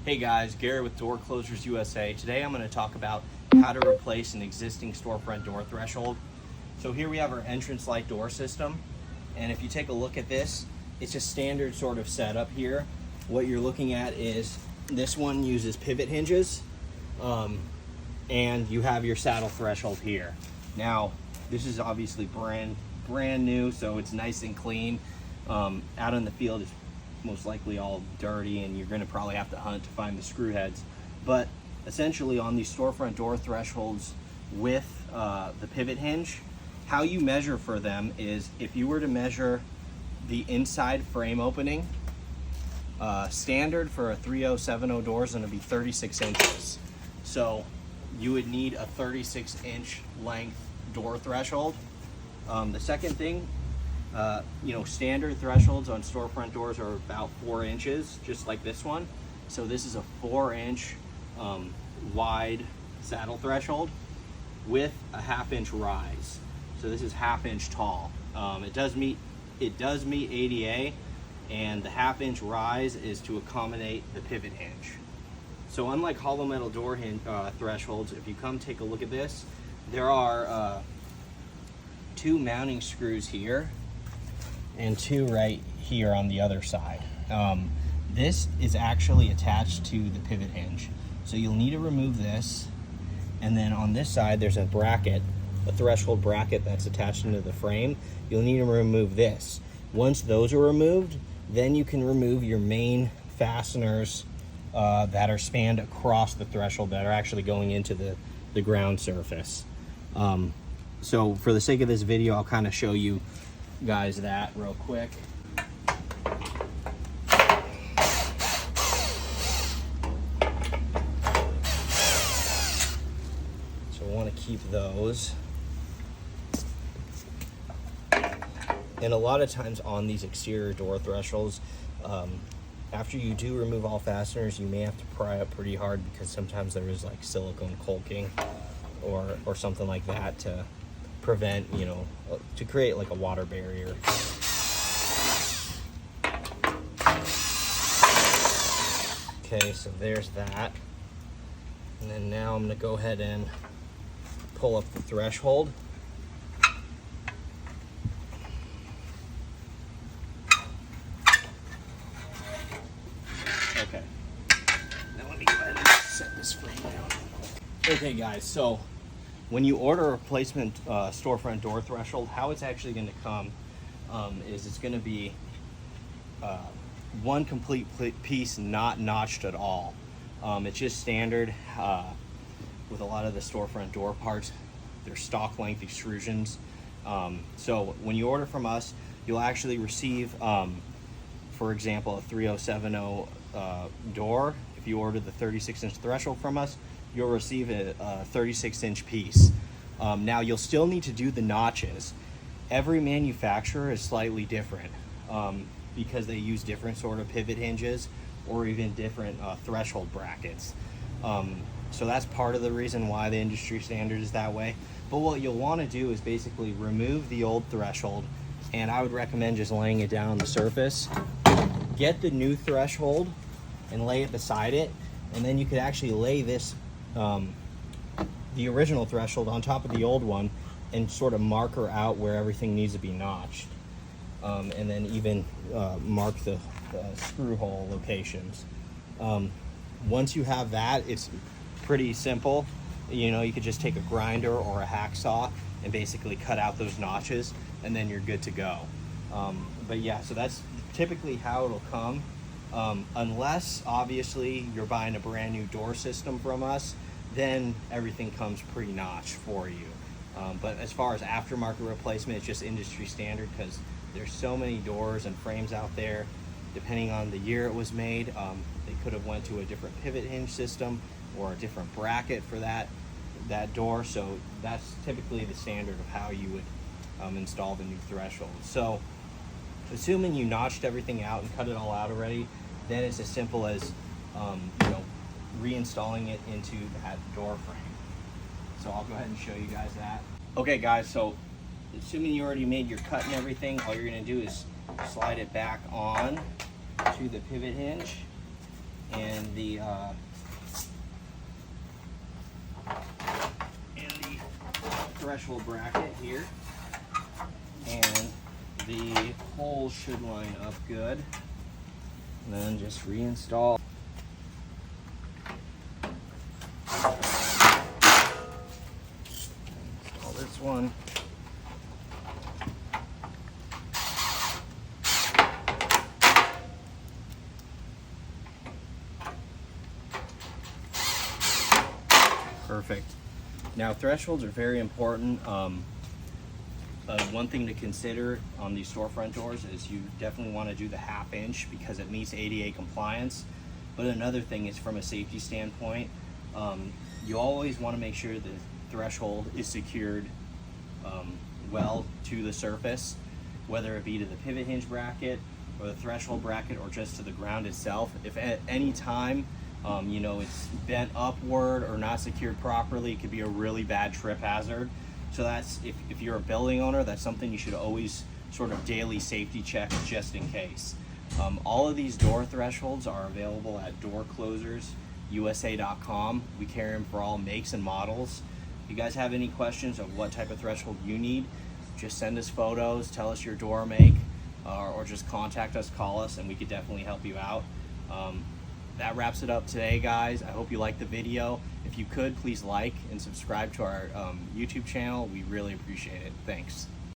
Hey guys, Gary with Door Closers USA. Today I'm going to talk about how to replace an existing storefront door threshold. So here we have our entrance light door system, and if you take a look at this, it's a standard sort of setup here. What you're looking at is this one uses pivot hinges, and you have your saddle threshold here. Now this is obviously brand new, so it's nice and clean. Out in the field it's most likely all dirty, and you're going to probably have to hunt to find the screw heads. But essentially on these storefront door thresholds with the pivot hinge, how you measure for them is if you were to measure the inside frame opening, standard for a 3070 door is going to be 36 inches. So you would need a 36-inch length door threshold. The second thing, standard thresholds on storefront doors are about 4 inches, just like this one. So this is a 4-inch wide saddle threshold with a 1/2 inch rise. So this is 1/2 inch tall. It does meet ADA, and the 1/2 inch rise is to accommodate the pivot hinge. So unlike hollow metal door thresholds, if you come take a look at this, there are 2 mounting screws here and 2 right here on the other side. This is actually attached to the pivot hinge. So you'll need to remove this, and then on this side there's a bracket, a threshold bracket that's attached into the frame. You'll need to remove this. Once those are removed, then you can remove your main fasteners that are spanned across the threshold that are actually going into the ground surface. So for the sake of this video, I'll kind of show you guys that real quick. So I want to keep those. And a lot of times on these exterior door thresholds, after you do remove all fasteners, you may have to pry up pretty hard because sometimes there is like silicone caulking or something like that to prevent, to create like a water barrier. Okay, so there's that. And then now I'm going to go ahead and pull up the threshold. Okay. Now let me go ahead and set this frame down. Okay guys, so when you order a replacement storefront door threshold, how it's actually going to come is it's going to be one complete piece, not notched at all. It's just standard with a lot of the storefront door parts. They're stock length extrusions. So when you order from us, you'll actually receive, for example, a 3070 door. If you order the 36-inch threshold from us, you'll receive a 36-inch piece. Now you'll still need to do the notches. Every manufacturer is slightly different because they use different sort of pivot hinges or even different threshold brackets. So that's part of the reason why the industry standard is that way. But what you'll want to do is basically remove the old threshold, and I would recommend just laying it down on the surface. Get the new threshold and lay it beside it, and then you could actually lay this the original threshold on top of the old one and sort of marker out where everything needs to be notched, and then even mark the screw hole locations. Once you have that, it's pretty simple. You could just take a grinder or a hacksaw and basically cut out those notches, and then you're good to go. But yeah, so that's typically how it'll come. Unless obviously you're buying a brand new door system from us, then everything comes pre-notched for you. But as far as aftermarket replacement, it's just industry standard because there's so many doors and frames out there. Depending on the year it was made, they could have went to a different pivot hinge system or a different bracket for that door. So that's typically the standard of how you would install the new threshold. So assuming you notched everything out and cut it all out already, then it's as simple as reinstalling it into that door frame. So I'll go ahead and show you guys that. Okay guys, so assuming you already made your cut and everything, all you're going to do is slide it back on to the pivot hinge, and the threshold bracket here, and the holes should line up good. And then just reinstall. Install this one. Perfect. Now thresholds are very important. One thing to consider on these storefront doors is you definitely want to do the 1/2 inch because it meets ADA compliance. But another thing is from a safety standpoint, you always want to make sure the threshold is secured well to the surface, whether it be to the pivot hinge bracket or the threshold bracket or just to the ground itself. If at any time you know, it's bent upward or not secured properly, it could be a really bad trip hazard. So that's, if you're a building owner, that's something you should always sort of daily safety check just in case. All of these door thresholds are available at doorclosersusa.com. We carry them for all makes and models. If you guys have any questions of what type of threshold you need, just send us photos, tell us your door make, or just contact us, call us, and we could definitely help you out. That wraps it up today, guys. I hope you liked the video. If you could, please like and subscribe to our YouTube channel. We really appreciate it. Thanks.